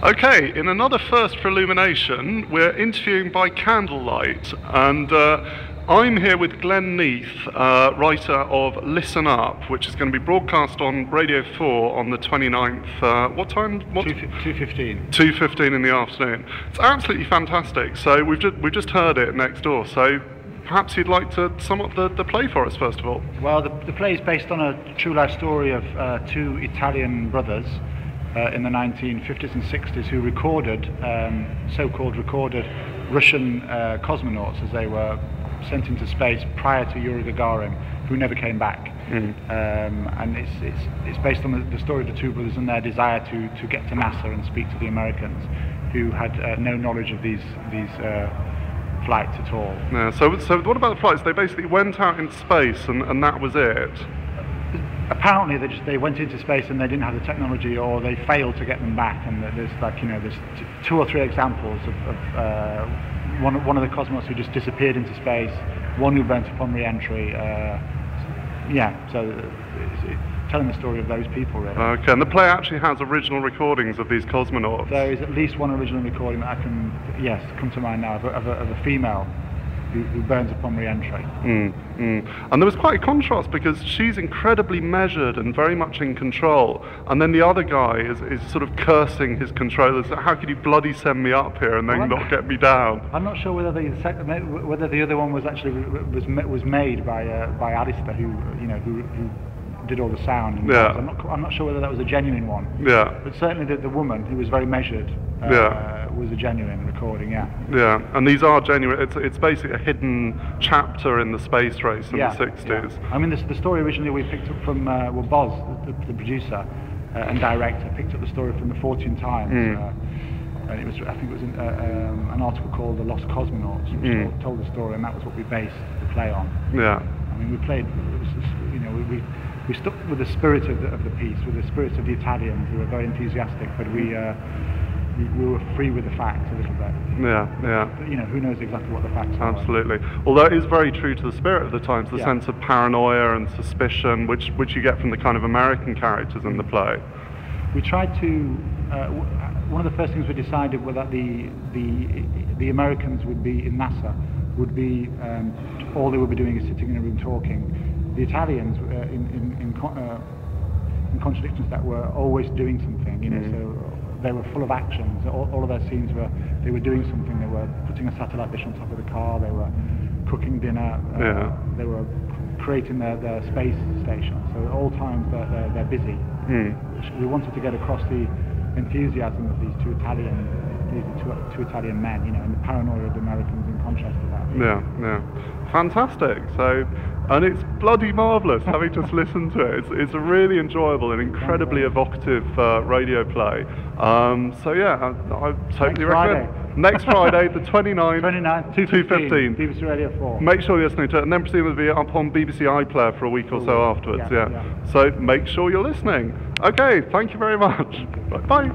Okay, in another first for Illumination, we're interviewing by candlelight, and I'm here with Glen Neath, writer of Listen Up, which is going to be broadcast on Radio 4 on the 29th, what time? 2:15. 2:15 in the afternoon. It's absolutely fantastic. So we've just heard it next door, so perhaps you'd like to sum up the play for us, first of all. Well, the play is based on a true life story of two Italian brothers in the 1950s and 60s who recorded, so-called recorded Russian cosmonauts as they were sent into space prior to Yuri Gagarin, who never came back. And it's based on the story of the two brothers and their desire to get to NASA and speak to the Americans, who had no knowledge of these flights at all. Yeah, so what about the flights? They basically went out in space and that was it? Apparently they went into space and they didn't have the technology, or they failed to get them back. And there's there's two or three examples of one of the cosmonauts who just disappeared into space, one who burnt upon re-entry. So it's telling the story of those people, really. Okay, and the play actually has original recordings of these cosmonauts. There is at least one original recording that I can, come to mind now, of a female who burns upon re-entry. And there was quite a contrast, because she's incredibly measured and very much in control, and then the other guy is sort of cursing his controllers. How could you bloody send me up here and then not get me down? I'm not sure whether the other one was actually was made by Alisdair, who did all the sound. And I'm not sure whether that was a genuine one. Yeah. But certainly the woman, who was very measured, was a genuine recording. Yeah, and these are genuine. It's basically a hidden chapter in the space race in the 60s. Yeah. I mean, the story originally we picked up from Boz, the producer and director, picked up the story from the Fortune Times. And I think it was an article called "The Lost Cosmonauts," which told the story, and that was what we based the play on. Yeah. I mean, we played. We stuck with the spirit of the piece, with the spirit of the Italians, who were very enthusiastic, but we were free with the facts a little bit. Yeah. But, who knows exactly what the facts are. Absolutely. Although it is very true to the spirit of the times, the sense of paranoia and suspicion, which you get from the kind of American characters in the play. We tried to. One of the first things we decided was that the Americans would be in NASA. Would be all they would be doing is sitting in a room talking. The Italians, in contradictions, that were always doing something. So they were full of actions. All of their scenes they were doing something. They were putting a satellite dish on top of the car. They were cooking dinner. They were creating their space station. So at all times they're busy. We wanted to get across the enthusiasm of these two Italian men, and the paranoia of the Americans in contrast to that. Yeah. Fantastic. And it's bloody marvellous having just listened to it. It's a really enjoyable and incredibly evocative radio play. I totally recommend. Next Friday, the 29th, 2:15. BBC Radio 4. Make sure you're listening to it, and then presumably up on BBC iPlayer for a week or so afterwards. Yeah. So make sure you're listening. Okay, thank you very much. Bye.